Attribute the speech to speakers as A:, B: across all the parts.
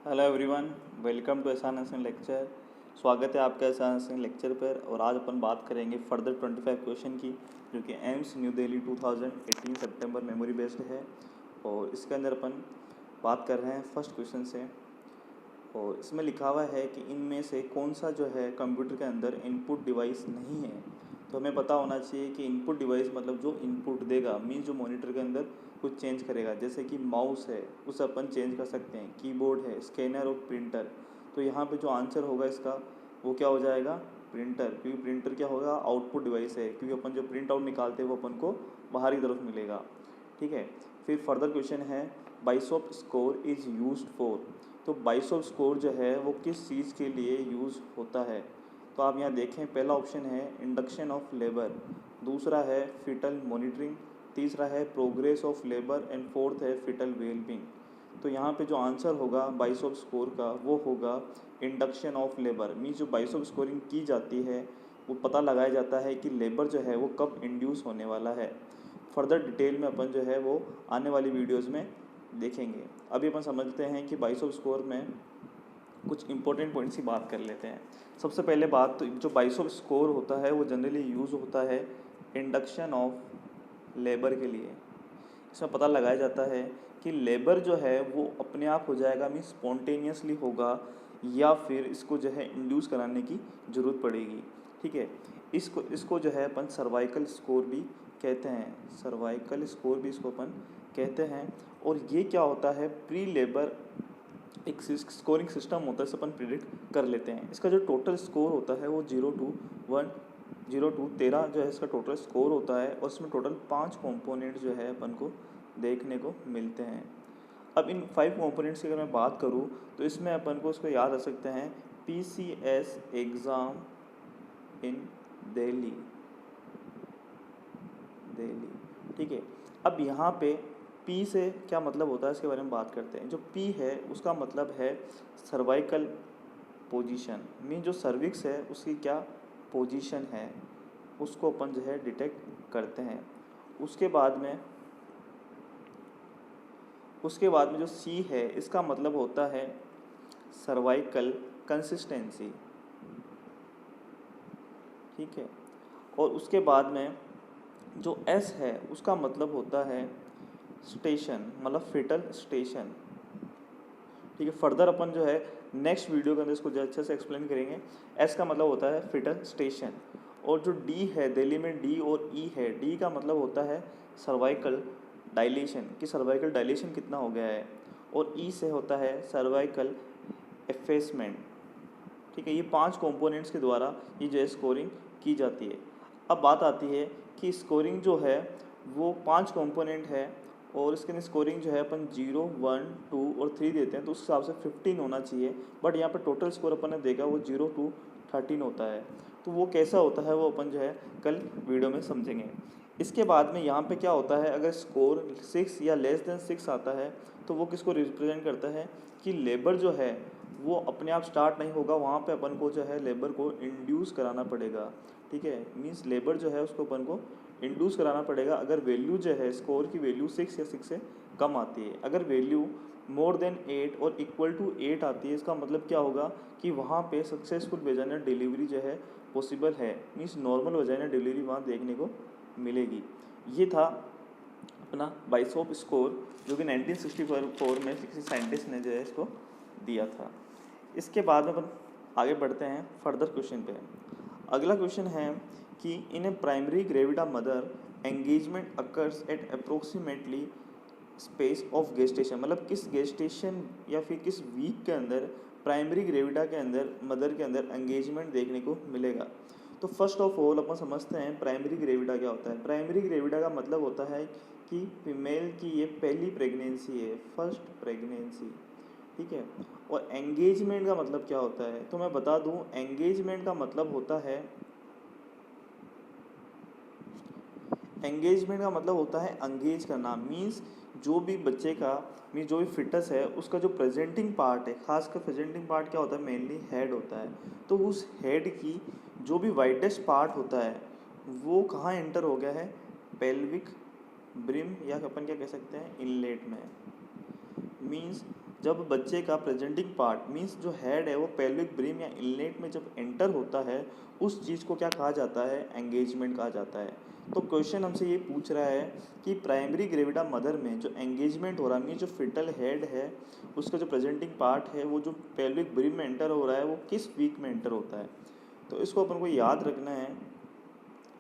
A: Hello everyone, welcome to एहसान Hasan lecture. स्वागत है आपका एहसान हसन लेक्चर पर। और आज अपन बात करेंगे फर्दर 25 क्वेश्चन की, जो कि एम्स न्यू दिल्ली 2018 सितंबर मेमोरी बेस्ड है। और इसके अंदर अपन बात कर रहे हैं फर्स्ट क्वेश्चन से। और इसमें लिखा हुआ है कि इनमें से कौन सा जो है कंप्यूटर के अंदर इनपुट डिवाइस नहीं है। तो हमें पता होना चाहिए कि इनपुट डिवाइस मतलब जो इनपुट देगा, मीन्स जो मॉनिटर के अंदर कुछ चेंज करेगा। जैसे कि माउस है, उसे अपन चेंज कर सकते हैं, कीबोर्ड है, स्कैनर और प्रिंटर। तो यहाँ पे जो आंसर होगा इसका वो क्या हो जाएगा, प्रिंटर। क्योंकि प्रिंटर क्या होगा, आउटपुट डिवाइस है, क्योंकि अपन जो प्रिंट आउट निकालते हैं वो अपन को बाहरी तरफ मिलेगा। ठीक है। फिर फर्दर क्वेश्चन है, बाइसॉप स्कोर इज़ यूज्ड फॉर। तो बाइसॉप स्कोर जो है वो किस चीज़ के लिए यूज़ होता है। तो आप यहाँ देखें, पहला ऑप्शन है इंडक्शन ऑफ लेबर, दूसरा है फिटल मॉनिटरिंग, तीसरा है progress of labour and fourth है फिटल वेलबिंग। तो यहाँ पे जो आंसर होगा बाइसॉप स्कोर का वो होगा इंडक्शन ऑफ लेबर। मीन्स जो बाइसॉप स्कोरिंग की जाती है वो पता लगाया जाता है कि लेबर जो है वो कब इंड्यूस होने वाला है। फर्दर डिटेल में अपन जो है वो आने वाली वीडियोज़ में देखेंगे। अभी अपन समझते हैं कि बाइसॉप स्कोर में कुछ इंपॉर्टेंट पॉइंट्स की बात कर लेते हैं। सबसे पहले बात, तो जो बाइसॉप स्कोर होता है वो जनरली यूज़ होता है इंडक्शन ऑफ लेबर के लिए। इसमें पता लगाया जाता है कि लेबर जो है वो अपने आप हो जाएगा, मीन्स स्पॉन्टेनियसली होगा, या फिर इसको जो है इंड्यूस कराने की ज़रूरत पड़ेगी। ठीक है। इसको जो है अपन सर्वाइकल स्कोर भी कहते हैं, सर्वाइकल स्कोर भी इसको अपन कहते हैं। और ये क्या होता है, प्री लेबर एक स्कोरिंग सिस्टम होता है, इसे अपन प्रिडिक्ट कर लेते हैं। इसका जो टोटल स्कोर होता है वो 0 to 1, 0 to 13 जो है इसका टोटल स्कोर होता है। और इसमें टोटल 5 कंपोनेंट जो है अपन को देखने को मिलते हैं। अब इन 5 कंपोनेंट्स की अगर मैं बात करूँ तो इसमें अपन को इसको याद रख सकते हैं, PCS एग्ज़ाम इन दिल्ली। ठीक है। अब यहाँ पे पी से क्या मतलब होता है इसके बारे में बात करते हैं। जो पी है उसका मतलब है सर्वाइकल पोजीशन, मीन जो सर्विक्स है उसकी क्या पोजीशन है उसको अपन जो है डिटेक्ट करते हैं। उसके बाद में जो सी है इसका मतलब होता है सर्वाइकल कंसिस्टेंसी। ठीक है। और उसके बाद में जो एस है उसका मतलब होता है स्टेशन, मतलब फिटल स्टेशन। ठीक है। फर्दर अपन जो है नेक्स्ट वीडियो के अंदर इसको जो अच्छे से एक्सप्लेन करेंगे। एस का मतलब होता है फिटल स्टेशन। और जो डी है, दिल्ली में डी और ई है, डी का मतलब होता है सर्वाइकल डायलेशन, कि सर्वाइकल डायलेशन कितना हो गया है। और ई से होता है सर्वाइकल एफेसमेंट। ठीक है। ये 5 कंपोनेंट्स के द्वारा ये जो है स्कोरिंग की जाती है। अब बात आती है कि स्कोरिंग जो है वो 5 कंपोनेंट है, और इसके अंदर स्कोरिंग जो है अपन 0, 1, 2 और 3 देते हैं, तो उस हिसाब से 15 होना चाहिए। बट यहाँ पर टोटल स्कोर अपन ने देखा वो 0 to 13 होता है। तो वो कैसा होता है वो अपन जो है कल वीडियो में समझेंगे। इसके बाद में यहाँ पे क्या होता है, अगर स्कोर 6 या लेस देन 6 आता है तो वो किसको रिप्रेजेंट करता है कि लेबर जो है वो अपने आप स्टार्ट नहीं होगा, वहाँ पे अपन को जो है लेबर को इंड्यूस कराना पड़ेगा। ठीक है। मीन्स लेबर जो है उसको अपन को इंड्यूस कराना पड़ेगा। अगर वैल्यू जो है, स्कोर की वैल्यू 6 या 6 से कम आती है, अगर वैल्यू मोर देन 8 और इक्वल टू 8 आती है, इसका मतलब क्या होगा कि वहाँ पे सक्सेसफुल वेजाइनल डिलीवरी जो है पॉसिबल है। मीन्स नॉर्मल वेजाइनल डिलीवरी वहाँ देखने को मिलेगी। ये था अपना बाइसॉप स्कोर, जो कि 1964 में किसी साइंटिस्ट ने जो है इसको दिया था। इसके बाद में अपन आगे बढ़ते हैं फर्दर क्वेश्चन पे। अगला क्वेश्चन है कि in a primary gravida mother engagement occurs at approximately space of gestation, मतलब किस गेस्टेशन या फिर किस वीक के अंदर प्राइमरी ग्रेविडा के अंदर, मदर के अंदर एंगेजमेंट देखने को मिलेगा। तो फर्स्ट ऑफ ऑल अपन समझते हैं प्राइमरी ग्रेविडा क्या होता है। प्राइमरी ग्रेविडा का मतलब होता है कि फीमेल की ये पहली प्रेगनेंसी है, फर्स्ट प्रेगनेंसी। ठीक है। और एंगेजमेंट का मतलब क्या होता है, तो मैं बता दूं, एंगेजमेंट का मतलब होता है, एंगेजमेंट का मतलब होता है अंगेज करना। मीन्स जो भी बच्चे का, मीन्स जो भी फिटस है उसका जो प्रेजेंटिंग पार्ट है, खासकर प्रेजेंटिंग पार्ट क्या होता है, मेनली हेड होता है। तो उस हेड की जो भी वाइडेस्ट पार्ट होता है वो कहाँ एंटर हो गया है, पेल्विक ब्रिम, या अपन क्या कह सकते हैं, इनलेट में। मीन्स जब बच्चे का प्रेजेंटिंग पार्ट मीन्स जो हेड है वो पेल्विक ब्रिम या इनलेट में जब एंटर होता है, उस चीज़ को क्या कहा जाता है? एंगेजमेंट कहा जाता है। तो क्वेश्चन हमसे ये पूछ रहा है कि प्राइमरी ग्रेविडा मदर में जो एंगेजमेंट हो रहा है, मीन्स जो फिटल हेड है उसका जो प्रेजेंटिंग पार्ट है वो जो पेल्विक ब्रिम में एंटर हो रहा है वो किस वीक में एंटर होता है? तो इसको अपन को याद रखना है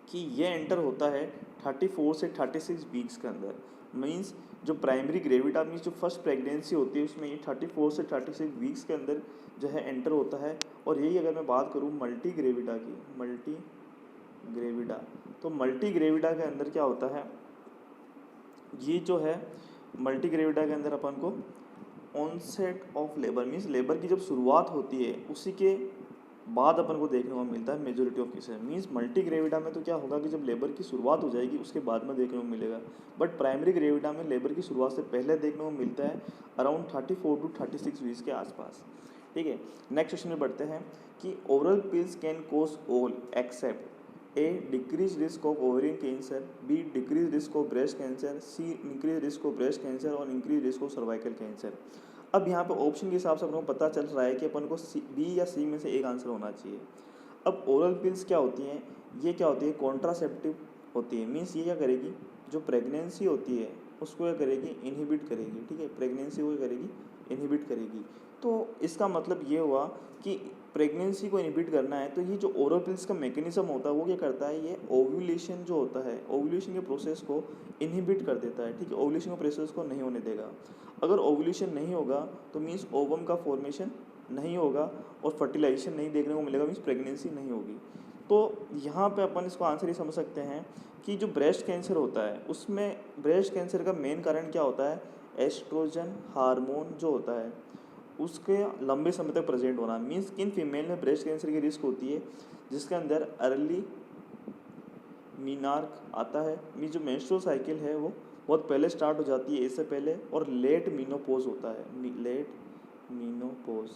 A: कि ये एंटर होता है 34 से 36 वीक्स के अंदर। मीन्स जो प्राइमरी ग्रेविडा मीन्स जो फर्स्ट प्रेगनेंसी होती है उसमें ये 34 से 36 वीक्स के अंदर जो है एंटर होता है। और यही अगर मैं बात करूँ मल्टी ग्रेविडा की, मल्टी ग्रेविडा, तो मल्टी ग्रेविडा के अंदर क्या होता है, ये जो है मल्टी ग्रेविडा के अंदर अपन को onset of labour means labour की जब शुरुआत होती है उसी के बाद अपन को देखने को मिलता है majority of cases. Means multi gravida में तो क्या होगा कि जब लेबर की शुरुआत हो जाएगी उसके बाद में देखने को मिलेगा, बट प्राइमरी ग्रेविडा में लेबर की शुरुआत से पहले देखने को मिलता है अराउंड 34 टू 36 वीक्स के आसपास। ठीक है, नेक्स्ट क्वेश्चन में बढ़ते हैं कि oral pills can cause all except A decrease risk of ovarian cancer, B decrease risk of breast cancer, C increase risk of breast cancer और increase risk of cervical cancer. अब यहाँ पे option के हिसाब से अपन को पता चल रहा है कि अपन को बी या सी में से एक आंसर होना चाहिए। अब ओरल पिल्स क्या होती हैं? ये क्या होती है? कॉन्ट्रासेप्टिव होती है। मीन्स ये क्या करेगी, जो प्रेगनेंसी होती है उसको क्या करेगी? इनहिबिट करेगी। ठीक है, प्रेगनेंसी को क्या करेगी? इनहिबिट करेगी। तो इसका मतलब ये हुआ कि प्रेगनेंसी को इनहिबिट करना है तो ये जो ओरल पिल्स का मैकेनिज्म होता है वो क्या करता है? ये ओव्यूलेशन जो होता है, ओव्यूलेशन के प्रोसेस को इनहिबिट कर देता है। ठीक है, ओव्यूलेशन के प्रोसेस को नहीं होने देगा। अगर ओव्यूलेशन नहीं होगा तो मीन्स ओवम का फॉर्मेशन नहीं होगा और फर्टिलाइजेशन नहीं देखने को मिलेगा, मीन्स प्रेगनेंसी नहीं होगी। तो यहाँ पे अपन इसको आंसर ही समझ सकते हैं कि जो ब्रेस्ट कैंसर होता है उसमें ब्रेस्ट कैंसर का मेन कारण क्या होता है? एस्ट्रोजन हार्मोन जो होता है उसके लंबे समय तक प्रेजेंट होना। मीन्स किन फीमेल में ब्रेस्ट कैंसर की रिस्क होती है? जिसके अंदर अर्ली मीनार्क आता है, मीन्स जो मेंस्ट्रुअल साइकिल है वो बहुत पहले स्टार्ट हो जाती है इससे पहले, और लेट मीनोपोज होता है, लेट मीनोपोज।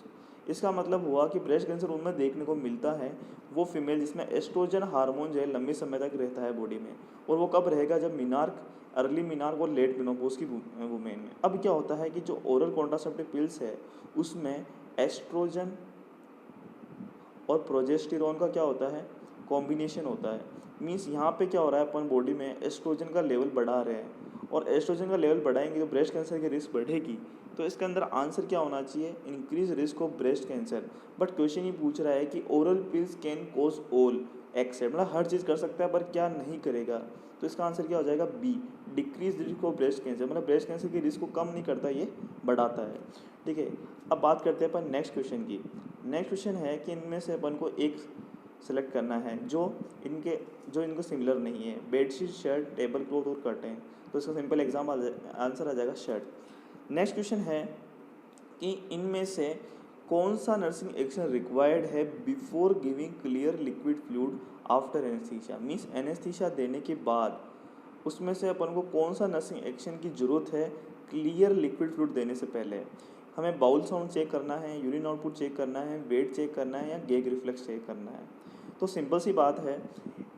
A: इसका मतलब हुआ कि ब्रेस्ट कैंसर उनमें देखने को मिलता है वो फीमेल जिसमें एस्ट्रोजन हार्मोन जो है लंबे समय तक रहता है बॉडी में, और वो कब रहेगा? जब मीनार्क, अर्ली मीनार्क और लेट मीनोपोज की वुमेन में। अब क्या होता है कि जो ओरल कॉन्ट्रासेप्टिव पिल्स है उसमें एस्ट्रोजन और प्रोजेस्टेरॉन का क्या होता है? कॉम्बिनेशन होता है। मीन्स यहाँ पे क्या हो रहा है, अपन बॉडी में एस्ट्रोजन का लेवल बढ़ा रहे हैं, और एस्ट्रोजन का लेवल बढ़ाएंगे तो ब्रेस्ट कैंसर की रिस्क बढ़ेगी। तो इसके अंदर आंसर क्या होना चाहिए? Increase risk of breast cancer. But question ये पूछ रहा है कि oral pills can cause all except, मतलब हर चीज़ कर सकता है पर क्या नहीं करेगा। तो इसका आंसर क्या हो जाएगा? B, decrease risk of breast cancer, मतलब ब्रेस्ट कैंसर की रिस्क को कम नहीं करता, ये बढ़ाता है। ठीक है, अब बात करते हैं अपन नेक्स्ट क्वेश्चन की। नेक्स्ट क्वेश्चन है कि इनमें से अपन को एक सेलेक्ट करना है जो इनको सिमिलर नहीं है। बेडशीट, शर्ट, टेबल क्लॉथ और कर्टेन। तो इसका सिंपल एग्जाम आंसर आ जाएगा शर्ट। नेक्स्ट क्वेश्चन है कि इनमें से कौन सा नर्सिंग एक्शन रिक्वायर्ड है before giving clear liquid fluid after anaesthesia. Means anaesthesia देने के बाद उसमें से अपन को कौन सा नर्सिंग एक्शन की ज़रूरत है क्लियर लिक्विड फ्लूइड देने से पहले? हमें बाउल साउंड चेक करना है, यूरिन आउटपुट चेक करना है, वेट चेक करना है, या गैग रिफ्लेक्स चेक करना है? तो सिंपल सी बात है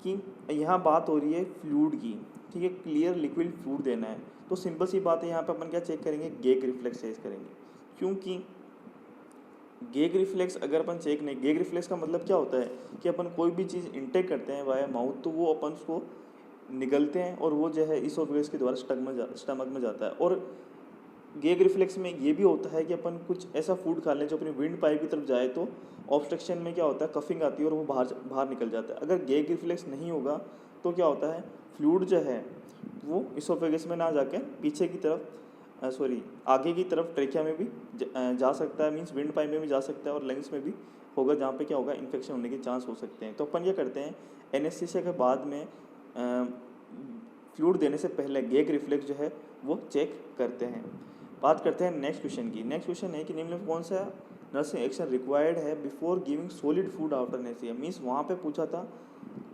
A: कि यहाँ बात हो रही है फ्लूइड की। ठीक है, क्लियर लिक्विड फ्लूइड देना है तो सिंपल सी बात है, यहाँ पे अपन क्या चेक करेंगे? गैग रिफ्लेक्स चेक करेंगे। क्योंकि गैग रिफ्लेक्स अगर अपन चेक नहीं, गैग रिफ्लेक्स का मतलब क्या होता है कि अपन कोई भी चीज़ इंटेक करते हैं वाया माउथ तो वो अपन उसको निगलते हैं और वो जो है इसोफेगस के द्वारा स्टमक में जाता है। और गैग रिफ्लेक्स में ये भी होता है कि अपन कुछ ऐसा फूड खा लें जो अपनी विंड पाइप की तरफ जाए तो ऑब्स्ट्रक्शन में क्या होता है? कफिंग आती है और वो बाहर निकल जाता है। अगर गैग रिफ्लेक्स नहीं होगा तो क्या होता है? फ्लूइड जो है वो इसोफेगस में ना जाके पीछे की तरफ आगे की तरफ ट्रेकिया में भी जा सकता है, मीन्स विंड पाइप में भी जा सकता है, और लंग्स में भी होगा जहाँ पे क्या होगा? इन्फेक्शन होने के चांस हो सकते हैं। तो अपन क्या करते हैं? एनेस्थीसिया के बाद में फ्लूइड देने से पहले गैग रिफ्लेक्स जो है वो चेक करते हैं। बात करते हैं नेक्स्ट क्वेश्चन की। नेक्स्ट क्वेश्चन है कि निम्न में कौन सा नर्सिंग एक्शन रिक्वायर्ड है before giving solid food after anaesthesia. Means वहाँ पे पूछा था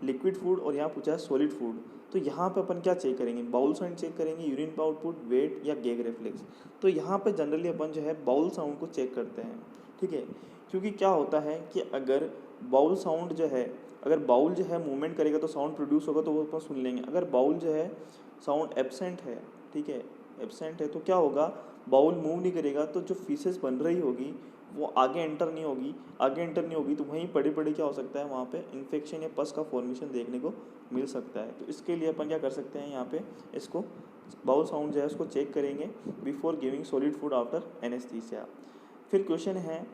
A: लिक्विड फूड और यहाँ पूछा है सॉलिड फूड। तो यहाँ पे अपन क्या चेक करेंगे? बाउल साउंड चेक करेंगे, यूरिन आउटपुट, वेट, या गैग रिफ्लेक्स। तो यहाँ पे जनरली अपन जो है बाउल साउंड को चेक करते हैं। ठीक है, क्योंकि क्या होता है कि अगर बाउल साउंड जो है, अगर बाउल जो है मूवमेंट करेगा तो साउंड प्रोड्यूस होगा तो वो अपन सुन लेंगे। अगर बाउल जो है साउंड एब्सेंट है, ठीक है, एब्सेंट है तो क्या होगा? बाउल मूव नहीं करेगा तो जो फीसेस बन रही होगी वो आगे एंटर नहीं होगी तो वहीं पड़े पड़े क्या हो सकता है, वहाँ पे इन्फेक्शन या पस का फॉर्मेशन देखने को मिल सकता है। तो इसके लिए अपन क्या कर सकते हैं, यहाँ पे इसको बाउल साउंड जो है उसको चेक करेंगे before giving solid food after anaesthesia. फिर क्वेश्चन है,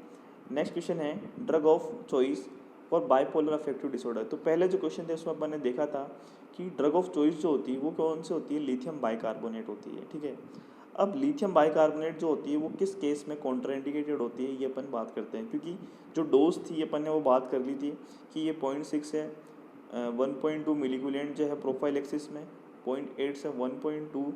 A: नेक्स्ट क्वेश्चन है drug of choice for bipolar affective disorder. तो पहले जो क्वेश्चन थे उसमें अपन ने देखा था कि ड्रग ऑफ चॉइस जो होती है वो कौन सी होती है, लिथियम बाइकार्बोनेट होती है। ठीक है, अब लिथियम बाइकार्बोनेट जो होती है वो किस केस में कॉन्ट्राइंडिकेटेड होती है ये अपन बात करते हैं, क्योंकि जो डोज थी अपन ने वो बात कर ली थी कि ये 0.6 है, 1.2 मिलीकुलेंट जो है प्रोफाइलेक्सिस में, 0.8 से 1.2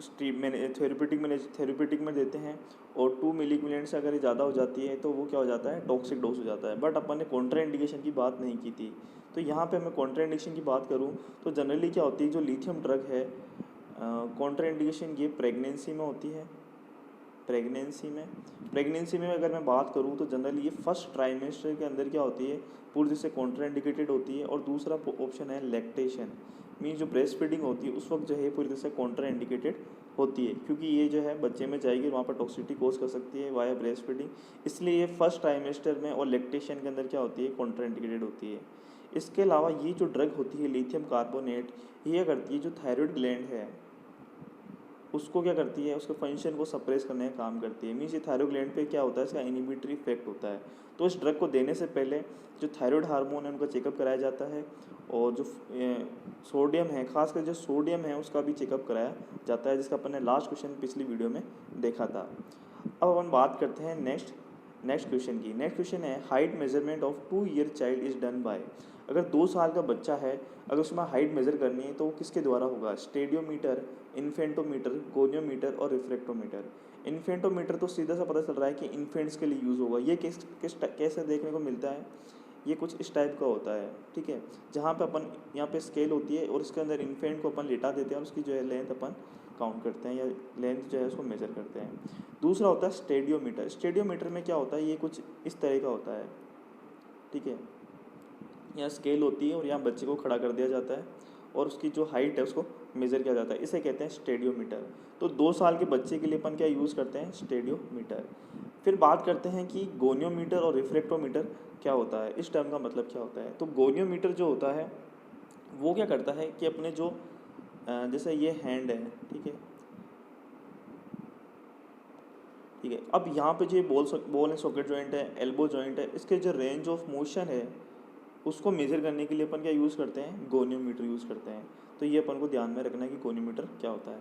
A: स्ट्रीम में थेरेपेटिक में देते हैं, और 2 मिलीकुलेंट से अगर ये ज़्यादा हो जाती है तो वो क्या हो जाता है, टॉक्सिक डोज हो जाता है। बट अपन ने कॉन्ट्राइंडिकेशन की बात नहीं की थी, तो यहाँ पे मैं कॉन्ट्राइंडिकेशन की बात करूँ तो जनरली क्या होती है, जो लिथियम ड्रग है कॉन्ट्राइंडिकेशन ये प्रेगनेंसी में होती है। प्रेगनेंसी में अगर मैं बात करूँ तो जनरली ये फर्स्ट ट्राइमेस्टर के अंदर क्या होती है, पूरी तरह से कॉन्ट्राइंडिकेटेड होती है। और दूसरा ऑप्शन है लैक्टेशन, मीन जो ब्रेस्ट फीडिंग होती है उस वक्त जो है पूरी तरह से कॉन्ट्राइंडिकेटेड होती है, क्योंकि ये जो है बच्चे में जाएगी वहाँ पर टॉक्सिसिटी कोज कर सकती है वाया ब्रेस्ट फीडिंग, इसलिए ये फर्स्ट ट्राइमेस्टर में और लैक्टेशन के अंदर क्या होती है, कॉन्ट्राइंडिकेटेड होती है। इसके अलावा ये जो ड्रग होती है लिथियम कार्बोनेट, ये करती है जो थायराइड ग्लैंड है उसको क्या करती है, उसके फंक्शन को सप्रेस करने का काम करती है। मीन्स ये थायराइड ग्लैंड पे क्या होता है, इसका इनिबिटरी इफेक्ट होता है। तो इस ड्रग को देने से पहले जो थायराइड हार्मोन है उनका चेकअप कराया जाता है, और जो सोडियम है, खासकर जो सोडियम है उसका भी चेकअप कराया जाता है, जिसका अपन ने लास्ट क्वेश्चन पिछली वीडियो में देखा था। अब अपन बात करते हैं नेक्स्ट क्वेश्चन की। नेक्स्ट क्वेश्चन है height measurement of 2 year child is done by. अगर 2 साल का बच्चा है, अगर उसमें हाइट मेजर करनी है तो वो किसके द्वारा होगा, स्टेडियोमीटर, इन्फेंटोमीटर, गोनियोमीटर और रिफ्रैक्टोमीटर। इन्फेंटोमीटर तो सीधा सा पता चल रहा है कि इन्फेंट्स के लिए यूज़ होगा। ये कैसे देखने को मिलता है, ये कुछ इस टाइप का होता है। ठीक है, जहाँ पे अपन यहाँ पे स्केल होती है और उसके अंदर इन्फेंट को अपन लिटा देते हैं और उसकी जो है लेंथ अपन काउंट करते हैं या लेंथ जो है उसको मेजर करते हैं। दूसरा होता है स्टेडियोमीटर। स्टेडियोमीटर में क्या होता है, ये कुछ इस तरह का होता है। ठीक है, यहाँ स्केल होती है और यहाँ बच्चे को खड़ा कर दिया जाता है और उसकी जो हाइट है उसको मेज़र किया जाता है, इसे कहते हैं स्टेडियोमीटर। तो 2 साल के बच्चे के लिए अपन क्या यूज़ करते हैं, स्टेडियोमीटर। फिर बात करते हैं कि गोनियोमीटर और रिफ्रैक्टोमीटर क्या होता है, इस टर्म का मतलब क्या होता है। तो गोनियोमीटर जो होता है वो क्या करता है कि अपने जो जैसे ये हैंड है, ठीक है, अब यहाँ पे जो बॉल एंड सॉकेट जॉइंट है, एल्बो जॉइंट है, इसके जो रेंज ऑफ मोशन है उसको मेजर करने के लिए अपन क्या यूज़ करते हैं, गोनियोमीटर यूज़ करते हैं। तो ये अपन को ध्यान में रखना है कि गोनियोमीटर क्या होता है।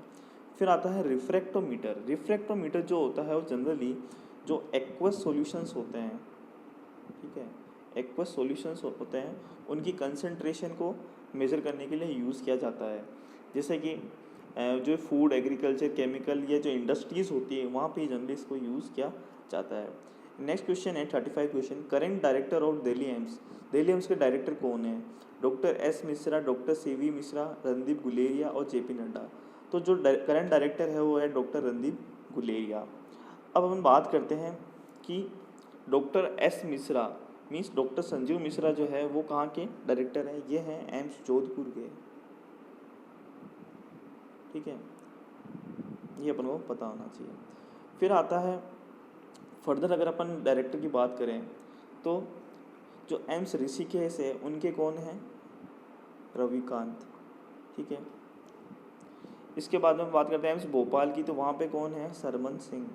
A: फिर आता है रिफ्रैक्टोमीटर। रिफ्रैक्टोमीटर जो होता है वो जनरली जो एक्वस सॉल्यूशंस होते हैं, ठीक है, एक्वस सॉल्यूशंस होते हैं उनकी कंसंट्रेशन को मेज़र करने के लिए यूज़ किया जाता है। जैसे कि जो फूड, एग्रीकल्चर, केमिकल या जो इंडस्ट्रीज़ होती है वहाँ पे जनरली इसको यूज़ किया जाता है। नेक्स्ट क्वेश्चन है 35 question, current director of Delhi AIIMS. Delhi AIIMS के डायरेक्टर कौन है, doctor S Mishra, doctor CV Mishra, Randeep Guleria और जेपी नड्डा। तो जो करंट डायरेक्टर है वो है डॉक्टर रणदीप गुलेरिया। अब हम बात करते हैं कि doctor S Mishra means doctor Sanjeev Mishra जो है वो कहाँ के डायरेक्टर हैं, ये हैं एम्स जोधपुर के। ठीक है, ये अपन को पता होना चाहिए। फिर आता है फर्दर, अगर अपन डायरेक्टर की बात करें तो जो एम्स ऋषिकेश है उनके कौन हैं, रविकांत। ठीक है, इसके बाद में बात करते हैं एम्स भोपाल की, तो वहाँ पे कौन है, सरमन सिंह।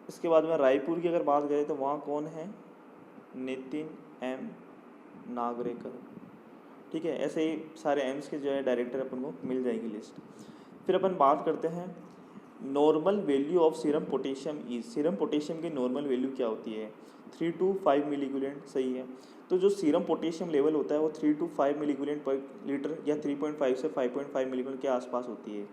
A: इसके बाद में रायपुर की अगर बात करें तो वहाँ कौन है, नितिन एम नागरेकर। ठीक है, ऐसे ही सारे एम्स के जो है डायरेक्टर अपन को मिल जाएगी लिस्ट। फिर अपन बात करते हैं normal value of serum potassium is. Serum potassium की नॉर्मल वैल्यू क्या होती है, 3 to 5 मिलीग्राम, सही है। तो जो सीरम पोटेशियम लेवल होता है वो 3 to 5 मिलीग्राम पर लीटर या 3.5 से 5.5 मिलीग्राम के आसपास होती है।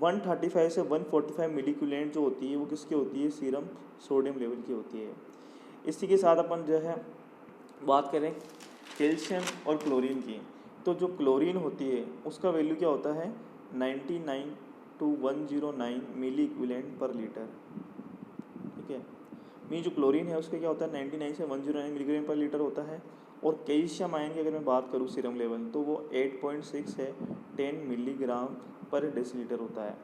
A: 135 से 145 मिलीग्राम जो होती है वो किसकी होती है, सीरम सोडियम लेवल की होती है। इसी के साथ अपन जो है बात करें कैल्शियम और क्लोरीन की, तो जो क्लोरीन होती है उसका वैल्यू क्या होता है, 99 to 109 milliequivalent per litre. ठीक है, मीन जो क्लोरीन है उसका क्या होता है, 99 से 109 मिलीग्राम पर लीटर होता है, और कैल्शियम आयन की अगर मैं बात करूँ सीरम लेवल तो वो 8.6 है, 10 मिलीग्राम पर डेसीलीटर होता है।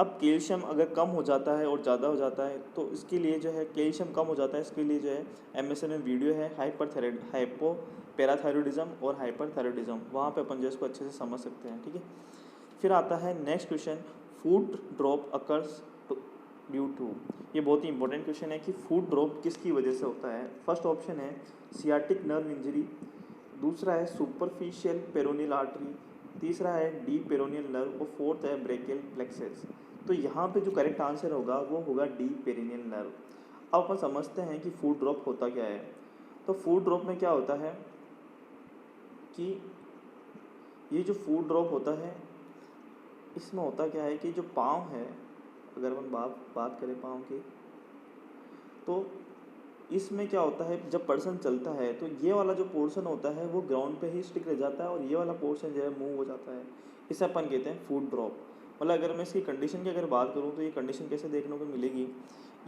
A: अब कैल्शियम अगर कम हो जाता है और ज़्यादा हो जाता है तो इसके लिए जो है कैल्शियम कम हो जाता है, इसके लिए जो है एमएसएन में वीडियो है हाइपोपैराथायरॉयडिज्म और हाइपरथायरॉयडिज्म, वहाँ पे अपन जो इसको अच्छे से समझ सकते हैं। ठीक है, फिर आता है next question, food drop occurs due to. ये बहुत ही इंपॉर्टेंट क्वेश्चन है कि फूड ड्रॉप किसकी वजह से होता है। फर्स्ट ऑप्शन है सियाटिक नर्व इंजरी, दूसरा है सुपरफिशियल पेरोनियल आर्टरी, तीसरा है डीप पेरोनियल नर्व और फोर्थ है ब्रेकियल प्लेक्सस। तो यहाँ पे जो करेक्ट आंसर होगा वो होगा डीप पेरोनियल नर्व। अब अपन समझते हैं कि फूड ड्रॉप होता क्या है। तो फूड ड्रॉप में क्या होता है कि ये जो फूड ड्रॉप होता है इसमें होता क्या है कि जो पाँव है, अगर अपन बात करें पाँव की, तो इसमें क्या होता है जब पर्सन चलता है तो ये वाला जो पोर्शन होता है वो ग्राउंड पे ही स्टिक रह जाता है और ये वाला पोर्शन जो है मूव हो जाता है। इसे अपन कहते हैं फूड ड्रॉप। मतलब अगर मैं इसकी कंडीशन की अगर बात करूँ तो ये कंडीशन कैसे देखने को मिलेगी,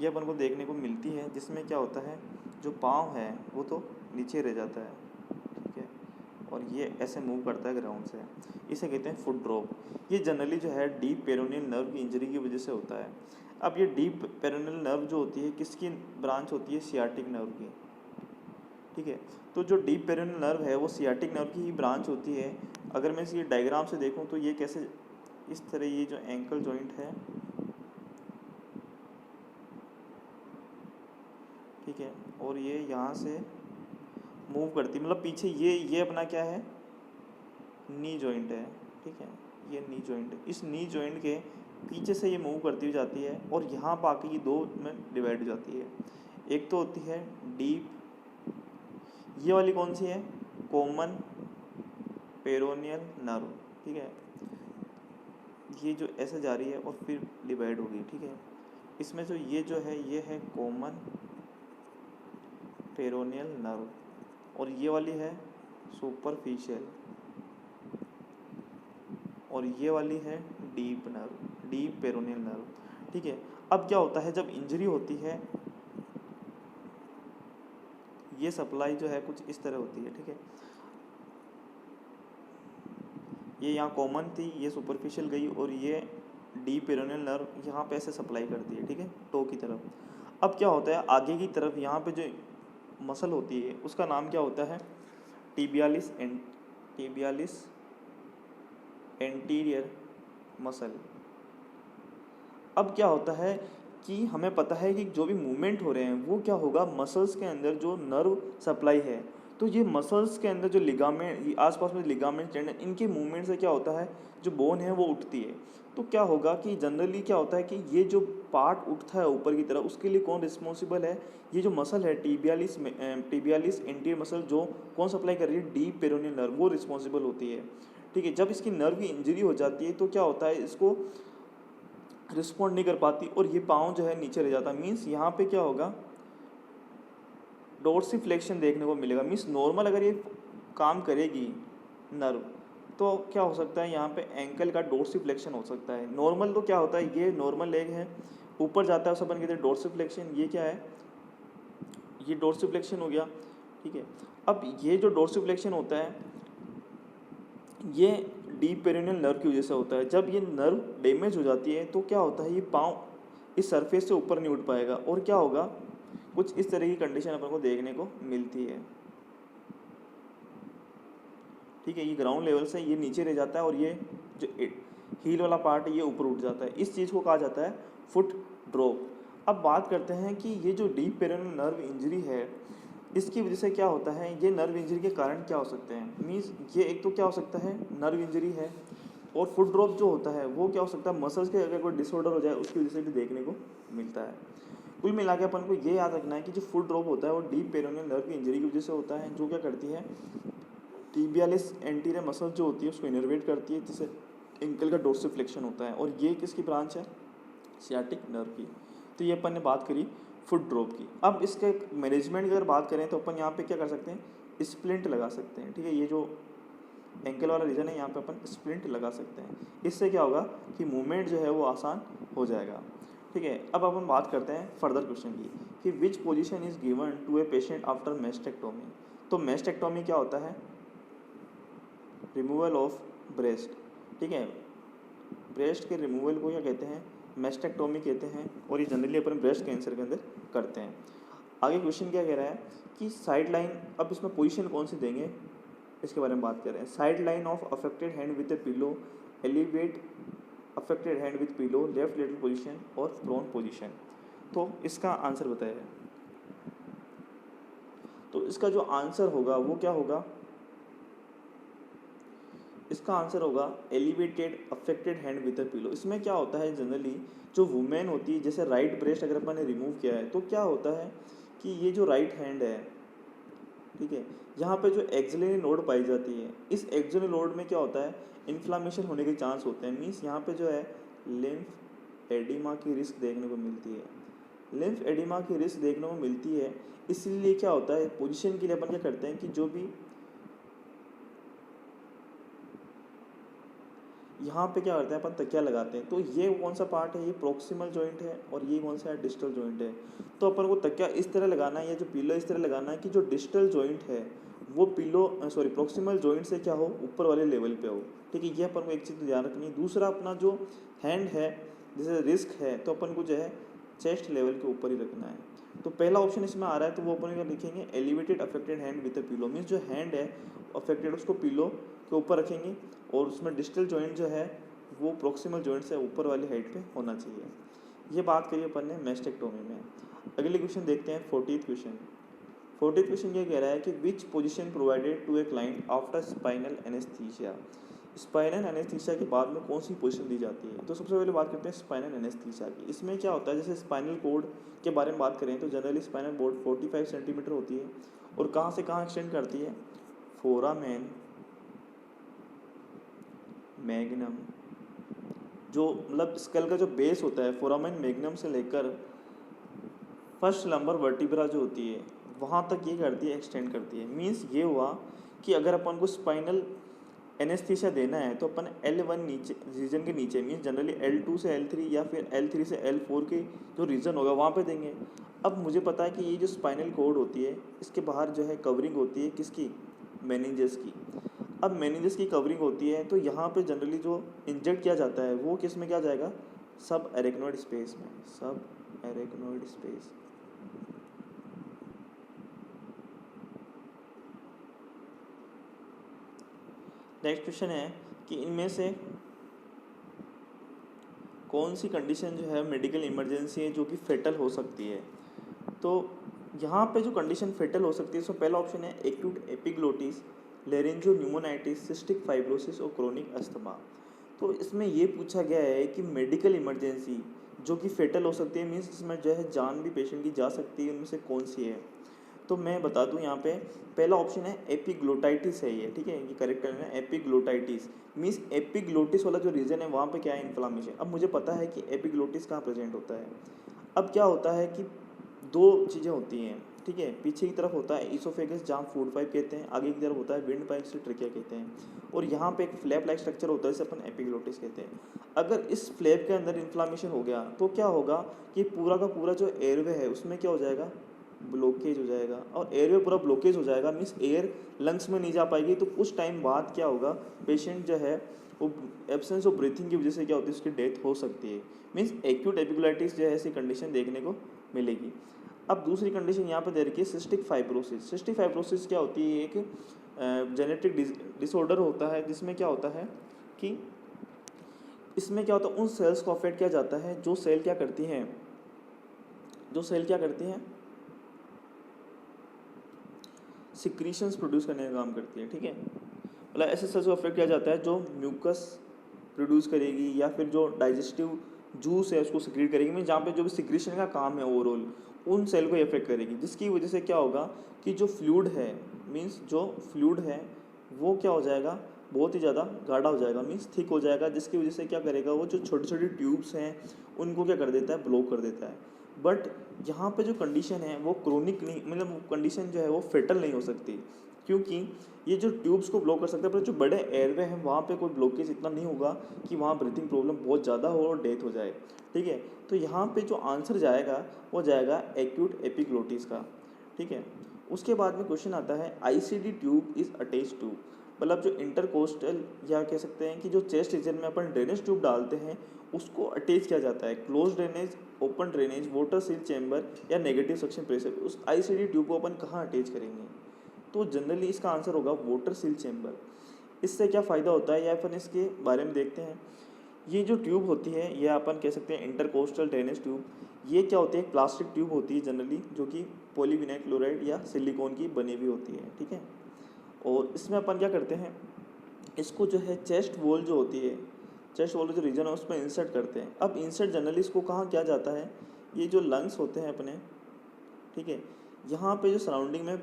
A: ये अपन को देखने को मिलती है जिसमें क्या होता है जो पाँव है वो तो नीचे रह जाता है, ठीक है, और ये ऐसे मूव करता है ग्राउंड से, इसे कहते हैं फुट ड्रॉप। ये जनरली जो है डीप पेरोनियल नर्व की इंजरी की वजह से होता है। अब ये डीप पेरोनियल नर्व जो होती है किसकी ब्रांच होती है, सियाटिक नर्व की। ठीक है, तो जो डीप पेरोनियल नर्व है वो सियाटिक नर्व की ही ब्रांच होती है। अगर मैं इसी डायग्राम से देखूं तो ये कैसे, इस तरह ये जो एंकल जॉइंट है, ठीक है, और ये यहाँ से मूव करती, मतलब पीछे ये अपना क्या है, नी जॉइंट है। ठीक है, ये नी जॉइंट है, इस नी जॉइंट के पीछे से ये मूव करती हुई जाती है और यहाँ पर आके ये दो में डिवाइड हो जाती है। एक तो होती है डीप, ये वाली कौन सी है, कॉमन पेरोनियल नर्व। ठीक है, ये जो ऐसे जा रही है और फिर डिवाइड होगी। ठीक है, इसमें जो ये है कॉमन पेरोनियल नर्व और ये वाली है सुपरफिशियल और ये वाली है deep nerve, deep peroneal nerve. ठीक है, अब क्या होता है जब इंजरी होती है ये सप्लाई जो है कुछ इस तरह होती है। ठीक है, ये यहाँ कॉमन थी, ये सुपरफिशियल गई और ये डीप पेरोनियल नर्व यहाँ पे ऐसे सप्लाई करती है। ठीक है, टो की तरफ। अब क्या होता है आगे की तरफ यहाँ पे जो मसल होती है उसका नाम क्या होता है, टिबियालिस एंटीरियर मसल। अब क्या होता है कि हमें पता है कि जो भी मूवमेंट हो रहे हैं वो क्या होगा, मसल्स के अंदर जो नर्व सप्लाई है, तो ये मसल्स के अंदर जो लिगामेंट, आसपास में लिगामेंट टेंडन, इनके मूवमेंट से क्या होता है जो बोन है वो उठती है। तो क्या होगा कि जनरली क्या होता है कि ये जो पार्ट उठता है ऊपर की तरफ उसके लिए कौन रिस्पॉन्सिबल है, ये जो मसल है टिबियालिस एंटीरियर मसल जो कौन सप्लाई कर रही है, डीप पेरोनियल नर्व, वो रिस्पॉन्सिबल होती है। ठीक है, जब इसकी नर्व की इंजरी हो जाती है तो क्या होता है इसको रिस्पॉन्ड नहीं कर पाती और ये पाँव जो है नीचे रह जाता है। मीन्स यहाँ पे क्या होगा, डोर्सिफ्लेक्शन देखने को मिलेगा। मीन्स नॉर्मल अगर ये काम करेगी नर्व तो क्या हो सकता है यहाँ पे एंकल का डोर्सिफ्लेक्शन हो सकता है। नॉर्मल तो क्या होता है, ये नॉर्मल लेग है ऊपर जाता है उसे अपन कहते हैं डोर्सिफ्लेक्शन। ये क्या है, ये डोर्सिफ्लेक्शन हो गया। ठीक है, अब ये जो डोर्सिफ्लेक्शन होता है ये डीप पेरिनियल नर्व की वजह से होता है। जब ये नर्व डैमेज हो जाती है तो क्या होता है ये पाँव इस सरफेस से ऊपर नहीं उठ पाएगा और क्या होगा, कुछ इस तरह की कंडीशन अपन को देखने को मिलती है। ठीक है, ये ग्राउंड लेवल से ये नीचे रह जाता है और ये जो हील वाला पार्ट है ये ऊपर उठ जाता है। इस चीज़ को कहा जाता है फुट ड्रॉप। अब बात करते हैं कि ये जो डीप पेरिनियल नर्व इंजरी है इसकी वजह से क्या होता है, ये नर्व इंजरी के कारण क्या हो सकते हैं। मीन्स ये एक तो क्या हो सकता है नर्व इंजरी है, और फुट ड्रॉप जो होता है वो क्या हो सकता है मसल्स के अगर कोई डिसऑर्डर हो जाए उसकी वजह से भी देखने को मिलता है। कुल मिला के अपन को ये याद रखना है कि जो फुट ड्रॉप होता है वो डीप पेरिनियल नर्व की इंजरी की वजह से होता है, जो क्या करती है टिबियालिस एंटीरियर मसल जो होती है उसको इनर्वेट करती है जिससे एंकल का डोर्सिफ्लेक्शन होता है, और ये किसकी ब्रांच है, सियाटिक नर्व की। तो ये अपन ने बात करी फुट ड्रॉप की। अब इसके मैनेजमेंट की अगर बात करें तो अपन यहाँ पे क्या कर सकते हैं, स्प्लिंट लगा सकते हैं। ठीक है, ये जो एंकल वाला रीजन है यहाँ पे अपन स्प्लिंट लगा सकते हैं। इससे क्या होगा कि मूवमेंट जो है वो आसान हो जाएगा। ठीक है, अब अपन बात करते हैं फर्दर क्वेश्चन की कि which position is given to a patient after mastectomy. तो मेस्टेक्टोमी क्या होता है? रिमूवल ऑफ ब्रेस्ट, ठीक है। ब्रेस्ट के रिमूवल को क्या कहते हैं? मेस्टेक्टोमी कहते हैं, और ये जनरली अपन ब्रेस्ट कैंसर के अंदर करते हैं। आगे क्वेश्चन क्या कह रहा है कि साइड लाइन, अब इसमें पोजीशन कौन सी देंगे इसके बारे में बात कर रहे हैं। Side line of affected hand with A pillow, elevate affected hand with pillow, left lateral position और प्रोन पोजीशन। तो इसका आंसर बताइए। तो इसका जो आंसर होगा वो क्या होगा? इसका आंसर होगा elevated affected hand with a pillow. इसमें क्या होता है, जनरली जो वुमेन होती है, जैसे राइट ब्रेस्ट अगर अपन ने रिमूव किया है तो क्या होता है कि ये जो राइट हैंड है, ठीक है, यहाँ पे जो एक्सिलरी नोड पाई जाती है, इस एक्सिलरी नोड में क्या होता है, इन्फ्लामेशन होने के चांस होते हैं। मीन्स यहाँ पे जो है लिम्फ एडिमा की रिस्क देखने को मिलती है। लिम्फ एडिमा की रिस्क देखने को मिलती है, इसलिए क्या होता है, पोजीशन के लिए अपन क्या करते हैं कि जो भी यहाँ पे क्या करते हैं अपन, तकिया लगाते हैं। तो ये कौन सा पार्ट है, ये प्रोक्सिमल जॉइंट है, और ये कौन सा है, डिस्टल जॉइंट है। तो अपन को तकिया इस तरह लगाना है, या जो पिलो इस तरह लगाना है कि जो डिस्टल जॉइंट है वो प्रोक्सिमल जॉइंट से क्या हो, ऊपर वाले लेवल पे हो, ठीक है। ये अपन को एक चीज़ ध्यान रखनी है। दूसरा, अपना जो हैंड है, जैसे रिस्क है, तो अपन को जो है चेस्ट लेवल के ऊपर ही रखना है। तो पहला ऑप्शन इसमें आ रहा है, तो वो अपन क्या लिखेंगे, elevated affected hand with a pillow. Means जो हैंड है अफेक्टेड, उसको पिलो के ऊपर रखेंगे, और उसमें डिस्टल जॉइंट जो है वो प्रोक्सिमल जॉइंट से ऊपर वाली हाइट पे होना चाहिए। ये बात करिए अपन ने मेस्टेक्टोमी में। अगले क्वेश्चन देखते हैं, 40th क्वेश्चन। 40th क्वेश्चन ये कह रहा है कि which position provided to a client after spinal anaesthesia. Spinal anaesthesia के बाद में कौन सी पोजीशन दी जाती है? तो सबसे पहले बात करते हैं स्पाइनल एनेस्थीसिया की। इसमें क्या होता है, जैसे स्पाइनल कोड के बारे में बात करें तो जनरली स्पाइनल बोर्ड 45 सेंटीमीटर होती है, और कहाँ से कहाँ एक्सटेंड करती है, फोरामेन मैग्नम, जो मतलब स्कल का जो बेस होता है, फोरामेन मैग्नम से लेकर फर्स्ट लंबर वर्टिब्रा जो होती है वहाँ तक ये करती है, एक्सटेंड करती है। मीन्स ये हुआ कि अगर अपन को स्पाइनल एनेस्थीसिया देना है तो अपन L1 नीचे रीजन के नीचे, मीन्स जनरली L2 से L3 या फिर L3 से L4 के जो रीजन होगा वहाँ पे देंगे। अब मुझे पता है कि ये जो स्पाइनल कोड होती है, इसके बाहर जो है कवरिंग होती है किसकी, मेनिंजेस की। अब मेनिंजेस की कवरिंग होती है, तो यहाँ पे जनरली जो इंजेक्ट किया जाता है वो किस में क्या जाएगा, सब एरेक्नोइड स्पेस में, सब एरेक्नोइड स्पेस। नेक्स्ट क्वेश्चन है कि इनमें से कौन सी कंडीशन जो है मेडिकल इमरजेंसी है जो कि फेटल हो सकती है। तो यहाँ पे जो कंडीशन फेटल हो सकती है, सो पहला ऑप्शन है acute epiglottis, लेरेंजो pneumonitis, cystic fibrosis और क्रोनिक अस्थमा। तो इसमें ये पूछा गया है कि मेडिकल इमरजेंसी जो कि फेटल हो सकती है, मीन्स इसमें जो है जान भी पेशेंट की जा सकती है, उनमें से कौन सी है। तो मैं बता दूं, यहाँ पे पहला ऑप्शन है एपिग्लोटाइटिस है ये, ठीक है, ये करेक्ट है ना, एपिग्लोटाइटिस। मीन्स एपिग्लोटिस वाला जो रीजन है वहाँ पे क्या है, इन्फ्लामेशन। अब मुझे पता है कि एपिग्लोटिस कहाँ प्रेजेंट होता है। अब क्या होता है कि दो चीज़ें होती हैं, ठीक है। पीछे की तरफ होता है ईसोफेगस, जहाँ फूड पाइप कहते हैं, आगे की तरफ होता है विंड पाइप से ट्रकिया कहते हैं, और यहाँ पे एक फ्लैप लाइक स्ट्रक्चर होता है जिसे अपन एपिग्लोटिस कहते हैं। अगर इस फ्लैप के अंदर इन्फ्लामेशन हो गया तो क्या होगा कि पूरा का पूरा जो एयरवे है उसमें क्या हो जाएगा, ब्लॉकेज हो जाएगा। और एयरवे पूरा ब्लॉकेज हो जाएगा, मीन्स एयर लंग्स में नहीं जा पाएगी। तो कुछ टाइम बाद क्या होगा, पेशेंट जो है वो एब्सेंस ऑफ ब्रीथिंग की वजह से क्या होती है, उसकी डेथ हो सकती है। मीन्स एक्यूट एपिग्लोटाइटिस जो है ऐसी कंडीशन देखने को मिलेगी। अब दूसरी कंडीशन यहाँ पे दे रखी है सिस्टिक फाइब्रोसिस। सिस्टिक फाइब्रोसिस क्या होती है, एक जेनेटिक डिसऑर्डर होता है, जिसमें क्या होता है कि इसमें क्या होता है, उन सेल्स को अफेक्ट किया जाता है जो सेल क्या करती हैं, सिक्रीशंस प्रोड्यूस करने का काम करती है, ठीक है। मतलब ऐसे सेल्स को अफेक्ट किया जाता है जो म्यूकस प्रोड्यूस करेगी, या फिर जो डाइजेस्टिव जूस है उसको सिक्रीट करेगी। मीन जहाँ पे जो भी सिक्रीशन का काम है ओवरऑल उन सेल को इफेक्ट करेगी, जिसकी वजह से क्या होगा कि जो फ्लूइड है, मीन्स जो फ्लूइड है वो क्या हो जाएगा, बहुत ही ज़्यादा गाढ़ा हो जाएगा, मीन्स थिक हो जाएगा, जिसकी वजह से क्या करेगा, वो जो छोटी छोटी ट्यूब्स हैं उनको क्या कर देता है, ब्लॉक कर देता है। बट यहाँ पे जो कंडीशन है वो क्रोनिक नहीं, मतलब कंडीशन जो है वो फेटल नहीं हो सकती, क्योंकि ये जो ट्यूब्स को ब्लॉक कर सकते हैं, पर जो बड़े एयरवे हैं वहाँ पे कोई ब्लॉकेज इतना नहीं होगा कि वहाँ ब्रीथिंग प्रॉब्लम बहुत ज़्यादा हो और डेथ हो जाए, ठीक है। तो यहाँ पे जो आंसर जाएगा वो जाएगा एक्यूट एपिग्लोटिस का, ठीक है। उसके बाद में क्वेश्चन आता है ICD tube is attach to, मतलब जो इंटरकोस्टल या कह सकते हैं कि जो चेस्ट रीजन में अपन ड्रेनेज ट्यूब डालते हैं उसको अटैच किया जाता है। Close drainage, open drainage, water seal chamber या नेगेटिव सक्शन प्रेशर, उस आईसीडी ट्यूब को अपन कहाँ अटैच करेंगे? तो जनरली इसका आंसर होगा वाटर सील चैम्बर। इससे क्या फ़ायदा होता है या अपन इसके बारे में देखते हैं। ये जो ट्यूब होती है ये अपन कह सकते हैं इंटरकोस्टल ड्रेनेज ट्यूब, ये क्या होती है? प्लास्टिक ट्यूब होती है जनरली, जो कि पॉलीविनाइल क्लोराइड या सिलिकॉन की बनी हुई होती है, ठीक है। और इसमें अपन क्या करते हैं, इसको जो है चेस्ट वॉल जो होती है, चेस्ट वॉल जो रीजन है उसमें इंसर्ट करते हैं। अब इंसर्ट जनरली इसको कहाँ किया जाता है? ये जो लंग्स होते हैं अपने, ठीक है, यहाँ पे जो सराउंडिंग में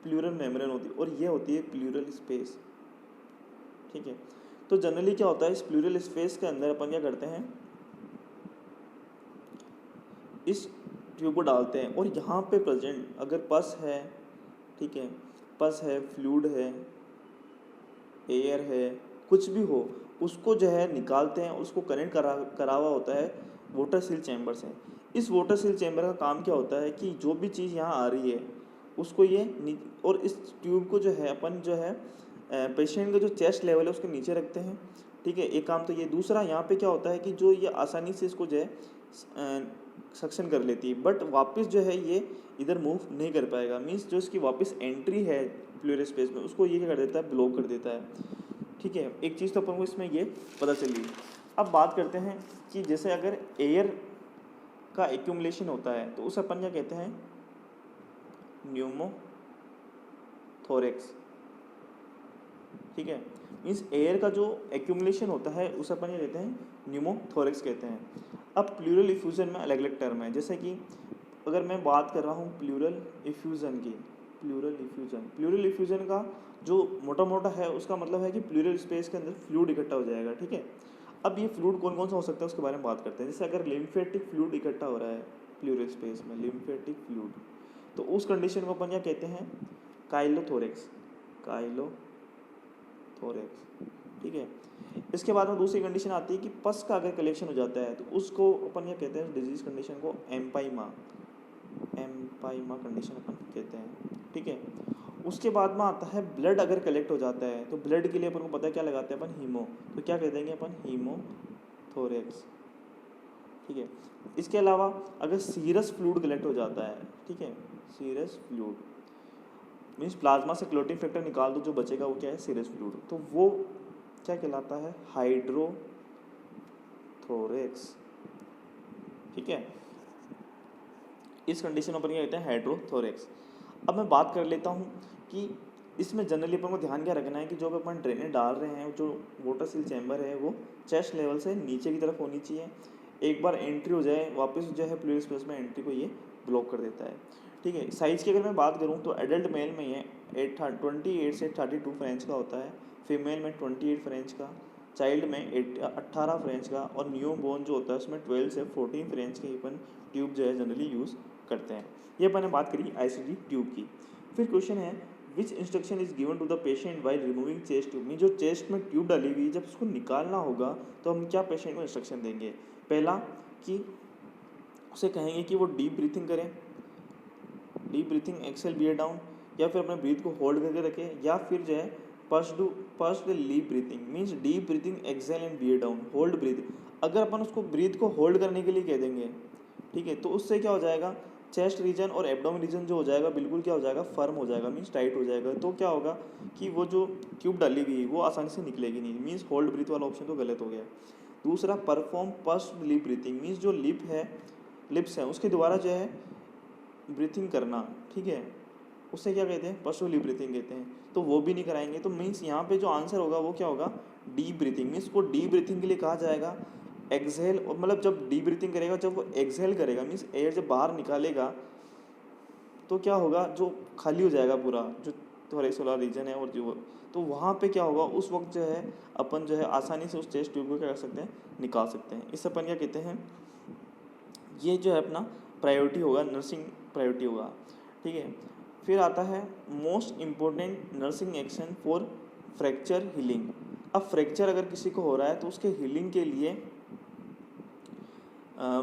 A: प्लूरल मेम्ब्रेन होती है और ये होती है प्लूरल स्पेस, ठीक है। तो जनरली क्या होता है, इस प्लूरल स्पेस के अंदर अपन क्या करते हैं, इस ट्यूब को डालते हैं और यहाँ पे प्रेजेंट अगर पस है, ठीक है, पस है, फ्लूइड है, एयर है, कुछ भी हो, उसको जो है निकालते हैं, उसको कनेक्ट करा हुआ होता है वाटर सील चैम्बर से। इस वाटर सील चैम्बर का काम क्या होता है कि जो भी चीज़ यहाँ आ रही है उसको ये और इस ट्यूब को जो है अपन जो है पेशेंट का जो चेस्ट लेवल है उसके नीचे रखते हैं, ठीक है। एक काम तो ये, दूसरा यहाँ पे क्या होता है कि जो ये आसानी से इसको जो है सक्शन कर लेती है, बट वापस जो है ये इधर मूव नहीं कर पाएगा। मीन्स जो इसकी वापस एंट्री है प्लूरल स्पेस में उसको ये क्या कर देता है, ब्लॉक कर देता है, ठीक है। एक चीज़ तो अपन को इसमें ये पता चली। अब बात करते हैं कि जैसे अगर एयर का एक्यूमुलेशन होता है तो उसे अपन क्या कहते हैं, न्यूमोथोरेक्स, ठीक है। मीन्स एयर का जो एक्यूमुलेशन होता है उसे अपन क्या कहते हैं, न्यूमोथोरेक्स कहते हैं। अब प्लूरल इफ्यूजन में अलग अलग टर्म है, जैसे कि अगर मैं बात कर रहा हूँ प्लूरल इफ्यूजन की, प्लूरल इफ्यूजन का जो मोटा मोटा है उसका मतलब है कि प्लूरल स्पेस के अंदर फ्लूइड इकट्ठा हो जाएगा, ठीक है। अब ये फ्लूइड कौन कौन सा हो सकता है उसके बारे में बात करते हैं। जैसे अगर लिम्फेटिक फ्लूइड इकट्ठा हो रहा है प्लूरल स्पेस में, लिम्फेटिक फ्लूइड, तो उस कंडीशन को अपन क्या कहते हैं, काइलोथोरेक्स, ठीक है। इसके बाद में दूसरी कंडीशन आती है कि पस का अगर कलेक्शन हो जाता है तो उसको अपन क्या कहते हैं, डिजीज कंडीशन को एम्पाइमा कंडीशन अपन कहते हैं, ठीक है। उसके बाद में आता है ब्लड अगर कलेक्ट हो जाता है तो ब्लड के लिए अपन को पता है क्या लगाते हैं अपन, हीमो, तो क्या कह देंगे अपन, हीमोथोरेक्स, ठीक है। इसके अलावा अगर सीरस फ्लूइड कलेक्ट हो जाता है, ठीक है, सीरस फ्लूइड मीन्स प्लाज्मा से क्लोटिंग फैक्टर निकाल दो, जो बचेगा वो क्या है, सीरस फ्लूइड, तो वो क्या कहलाता है, हाइड्रोथोरेक्स, ठीक है। इस कंडीशन पर क्या कहते हैं, हाइड्रोथोरेक्स। अब मैं बात कर लेता हूँ कि इसमें जनरली अपन को ध्यान क्या रखना है कि जो भी अपन ड्रेनेज डाल रहे हैं, जो वाटर सील चैम्बर है वो चेस्ट लेवल से नीचे की तरफ होनी चाहिए। एक बार एंट्री हो जाए वापस जो है प्लूरल स्पेस में एंट्री को ये ब्लॉक कर देता है, ठीक है। साइज़ की अगर मैं बात करूँ तो एडल्ट मेल में ये 28 से 32 फ्रेंच का होता है, फीमेल में 28 फ्रेंच का, चाइल्ड में 18 फ्रेंच का, और न्यू बोर्न जो होता है उसमें 12 से 14 फ्रेंच की अपन ट्यूब जो है जनरली यूज़ करते हैं। ये अपन ने बात करी आईसीडी ट्यूब की। फिर क्वेश्चन है which instruction is given to the patient while removing chest tube, में जो चेस्ट में ट्यूब डाली हुई जब उसको निकालना होगा तो हम क्या पेशेंट को इंस्ट्रक्शन देंगे। पहला कि उसे कहेंगे कि वो डीप ब्रीथिंग करें, deep breathing, exhale bear down, या फिर अपने ब्रीथ को होल्ड करके रखें, या फिर जो है first leap breathing, means deep breathing, exhale and bear down, hold breath. अगर अपन उसको ब्रीथ को होल्ड करने के लिए कह देंगे, ठीक है, तो उससे क्या हो जाएगा, चेस्ट रीजन और एब्डोमेन रीजन जो हो जाएगा बिल्कुल क्या हो जाएगा, फर्म हो जाएगा, मीन्स टाइट हो जाएगा। तो क्या होगा कि वो जो ट्यूब डाली हुई है वो आसानी से निकलेगी नहीं, मीन्स होल्ड ब्रीथ वाला ऑप्शन तो गलत हो गया। दूसरा perform first lip breathing, means जो लिप्स है उसके द्वारा जो है ब्रीथिंग करना, ठीक है, उससे क्या कहते हैं, पशु लिप ब्रीथिंग कहते हैं, तो वो भी नहीं कराएंगे। तो मीन्स यहाँ पे जो आंसर होगा वो क्या होगा, डीप ब्रीथिंग, मीन्स को डीप ब्रीथिंग के लिए कहा जाएगा एक्सहेल, और मतलब जब डीप ब्रीथिंग करेगा, जब वो एक्सहेल करेगा मीन्स एयर जब बाहर निकालेगा तो क्या होगा, जो खाली हो जाएगा पूरा जो थोरेक्स वाला रीजन है, और जो तो वहाँ पे क्या होगा उस वक्त जो है अपन जो है आसानी से उस चेस्ट ट्यूब को क्या कर सकते हैं, निकाल सकते हैं। इस अपन क्या कहते हैं, ये जो है अपना प्रायोरिटी होगा, नर्सिंग प्रायोरिटी होगा, ठीक है। फिर आता है most important nursing action for fracture healing. अब फ्रैक्चर अगर किसी को हो रहा है तो उसके हीलिंग के लिए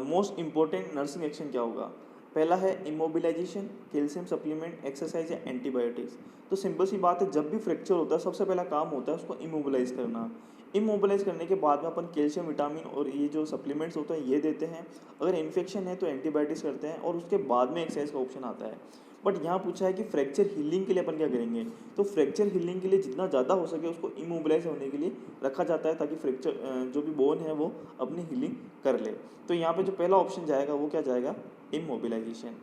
A: मोस्ट इम्पोर्टेंट नर्सिंग एक्शन क्या होगा। पहला है इमोबिलाइजेशन, कैल्शियम सप्लीमेंट, एक्सरसाइज या एंटीबायोटिक्स। तो सिंपल सी बात है, जब भी फ्रैक्चर होता है सबसे पहला काम होता है उसको इमोबिलाइज करना। इमोबिलाइज करने के बाद में अपन कैल्शियम, विटामिन और ये जो सप्लीमेंट्स होते हैं ये देते हैं। अगर इन्फेक्शन है तो एंटीबायोटिक्स करते हैं और उसके बाद में एक्सरसाइज का ऑप्शन आता है। बट यहाँ पूछा है कि फ्रैक्चर हीलिंग के लिए अपन क्या करेंगे, तो फ्रैक्चर हीलिंग के लिए जितना ज़्यादा हो सके उसको इमोबिलाइज होने के लिए रखा जाता है, ताकि फ्रैक्चर जो भी बोन है वो अपनी हीलिंग कर ले। तो यहाँ पे जो पहला ऑप्शन जाएगा वो क्या जाएगा, इमोबिलाइजेशन।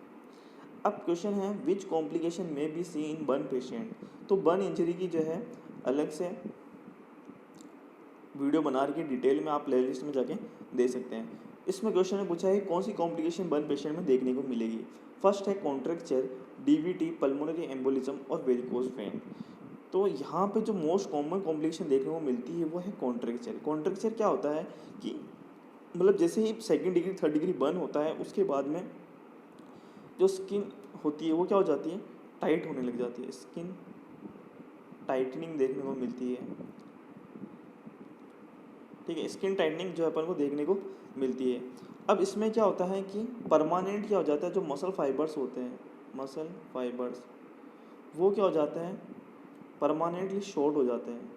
A: अब क्वेश्चन है विच कॉम्प्लिकेशन में बी सी इन बर्न पेशेंट। तो बर्न इंजरी की जो है अलग से वीडियो बना रही है, डिटेल में आप प्लेलिस्ट में जाके दे सकते हैं। इसमें क्वेश्चन में पूछा है कौन सी कॉम्प्लिकेशन बर्न पेशेंट में देखने को मिलेगी। फर्स्ट है कॉन्ट्रैक्चर, डीवीटी, पल्मोनरी एम्बोलिज्म और वेरिकोज वेन। तो यहाँ पे जो मोस्ट कॉमन कॉम्प्लिकेशन देखने को मिलती है वो है कॉन्ट्रैक्चर। कॉन्ट्रैक्चर क्या होता है कि मतलब जैसे ही 2nd degree 3rd degree burn होता है उसके बाद में जो स्किन होती है वो क्या हो जाती है, टाइट होने लग जाती है, स्किन टाइटनिंग देखने को मिलती है। ठीक है, स्किन टाइटनिंग जो अपन को देखने को मिलती है। अब इसमें क्या होता है कि परमानेंट क्या हो जाता है, जो मसल फाइबर्स होते हैं, मसल फाइबर्स वो क्या हो जाते हैं, परमानेंटली शॉर्ट हो जाते हैं।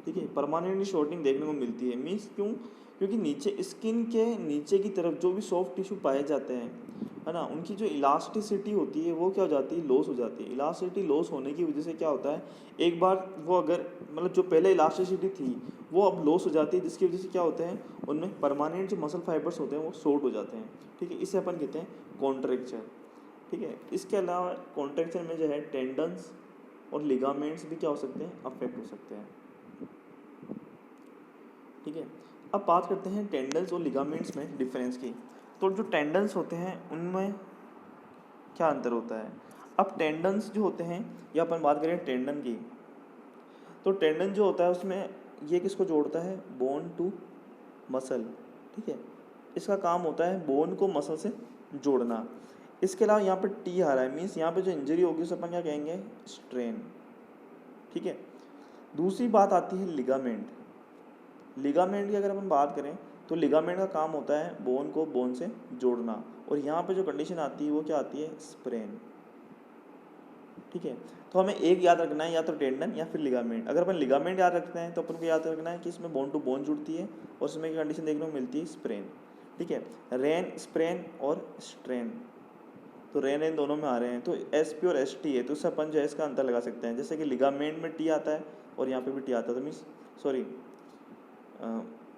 A: ठीक है, परमानेंटली शॉर्टिंग देखने को मिलती है। मीन्स क्यों, क्योंकि नीचे स्किन के नीचे की तरफ जो भी सॉफ्ट टिश्यू पाए जाते हैं है ना, उनकी जो इलास्टिसिटी होती है वो क्या हो जाती है, लॉस हो जाती है। इलास्टिसिटी लॉस होने की वजह से क्या होता है, एक बार वो अगर मतलब जो पहले इलास्टिसिटी थी वो अब लॉस हो जाती है, जिसकी वजह से क्या होते हैं उनमें परमानेंट जो मसल फाइबर्स होते हैं वो शॉर्ट हो जाते हैं। ठीक है, इसे अपन कहते हैं कॉन्ट्रैक्चर। ठीक है, इसके अलावा कॉन्ट्रैक्चर में जो है टेंडन्स और लिगामेंट्स भी क्या हो सकते हैं, अफेक्ट हो सकते हैं। ठीक है, अब बात करते हैं टेंडन्स और लिगामेंट्स में डिफरेंस की। तो जो टेंडन्स होते हैं उनमें क्या अंतर होता है। अब टेंडन्स जो होते हैं, या अपन बात करें टेंडन की, तो टेंडन जो होता है उसमें ये किसको जोड़ता है, बोन टू मसल। ठीक है, इसका काम होता है बोन को मसल से जोड़ना। इसके अलावा यहाँ पे टी आ रहा है, मीन्स यहाँ पे जो इंजरी होगी उसे अपन क्या कहेंगे, स्ट्रेन। ठीक है, दूसरी बात आती है लिगामेंट। लिगामेंट की अगर अपन बात करें तो लिगामेंट का काम होता है बोन को बोन से जोड़ना, और यहाँ पे जो कंडीशन आती है वो क्या आती है, स्प्रेन। ठीक है, तो हमें एक याद रखना है, या तो टेंडन या फिर लिगामेंट। अगर अपन लिगामेंट याद रखते हैं तो अपन को याद रखना है कि इसमें बोन टू बोन जुड़ती है और इसमें कंडीशन देखने को मिलती है स्प्रेन। ठीक है, रेन, स्प्रेन और स्ट्रेन, तो रेन दोनों में आ रहे हैं, तो एस पी और एस टी है, तो उससे अपन जो है इसका अंतर लगा सकते हैं। जैसे कि लिगामेंट में टी आता है और यहाँ पे भी टी आता है, तो मीन्स सॉरी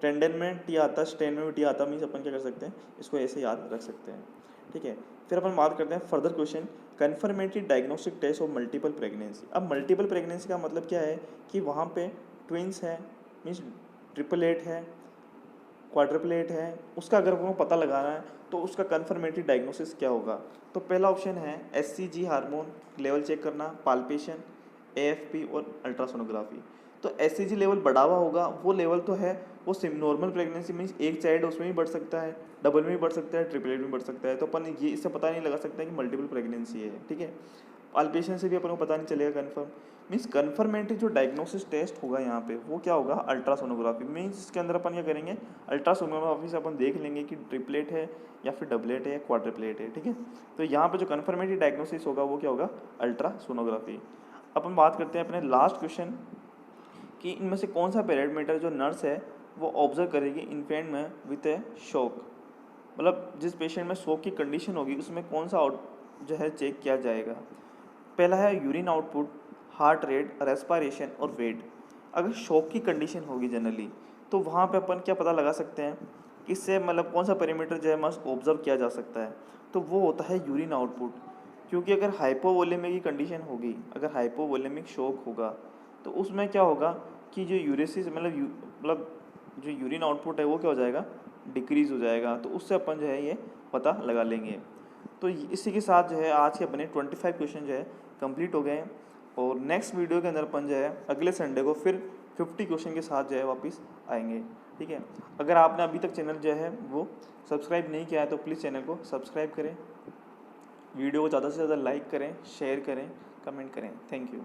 A: टेंडन में टी आता है, स्ट्रेन में भी टी आता है, मीन्स अपन क्या कर सकते हैं, इसको ऐसे याद रख सकते हैं। ठीक है, फिर अपन बात करते हैं further question, confirmatory diagnostic test of multiple pregnancy. अब मल्टीपल प्रेगनेंसी का मतलब क्या है कि वहाँ पे ट्विंस है, मीन्स ट्रिपलेट है, क्वाड्रपलेट है, उसका अगर आपको पता लगाना है तो उसका कन्फर्मेटरी डायग्नोसिस क्या होगा। तो पहला ऑप्शन है एससीजी हार्मोन लेवल चेक करना, पाल्पेशन, एएफपी और अल्ट्रासोनोग्राफी। तो एससीजी लेवल बढ़ा हुआ होगा, वो लेवल तो है वो सिम नॉर्मल प्रेगनेंसी मीन्स एक चाइल्ड उसमें भी बढ़ सकता है, डबल में भी बढ़ सकता है, ट्रिपलेट में बढ़ सकता है, तो अपन ये इससे पता नहीं लगा सकता है कि मल्टीपल प्रेगनेंसी है। ठीक है, पाल्पेशन से भी अपन को पता नहीं चलेगा कन्फर्म। मीन्स कन्फर्मेटरी जो डायग्नोसिस टेस्ट होगा यहाँ पे वो क्या होगा, अल्ट्रासोनोग्राफी। मीन्स इसके अंदर अपन क्या करेंगे, अल्ट्रासोनोग्राफी से अपन देख लेंगे कि ट्रिपलेट है या फिर डबलेट है या क्वाड्रप्लेट है। ठीक है, तो यहाँ पे जो कन्फर्मेटरी डायग्नोसिस होगा वो क्या होगा, अल्ट्रासोनोग्राफी। अपन बात करते हैं अपने लास्ट क्वेश्चन कि इनमें से कौन सा पैरामीटर जो नर्स है वो ऑब्जर्व करेगी इन्फेंट में विथ ए शॉक, मतलब जिस पेशेंट में शॉक की कंडीशन होगी उसमें कौन सा जो है चेक किया जाएगा। पहला है urine output, heart rate, respiration और वेट। अगर शॉक की कंडीशन होगी जनरली तो वहाँ पे अपन क्या पता लगा सकते हैं, किससे मतलब कौन सा पैरामीटर जो है मस्ट ऑब्जर्व किया जा सकता है, तो वो होता है यूरिन आउटपुट। क्योंकि अगर हाइपोवोलेमिक की कंडीशन होगी, अगर हाइपोवोलेमिक शॉक होगा तो उसमें क्या होगा कि जो यूरेसिस मतलब जो यूरिन आउटपुट है वो क्या हो जाएगा, डिक्रीज़ हो जाएगा, तो उससे अपन जो है ये पता लगा लेंगे। तो इसी के साथ जो है आज के अपने 25 क्वेश्चन जो है कंप्लीट हो गए हैं, और नेक्स्ट वीडियो के अंदर अपन जो है अगले संडे को फिर 50 क्वेश्चन के साथ जो है वापस आएंगे। ठीक है, अगर आपने अभी तक चैनल जो है वो सब्सक्राइब नहीं किया है तो प्लीज़ चैनल को सब्सक्राइब करें, वीडियो को ज़्यादा से ज़्यादा लाइक करें, शेयर करें, कमेंट करें। Thank you.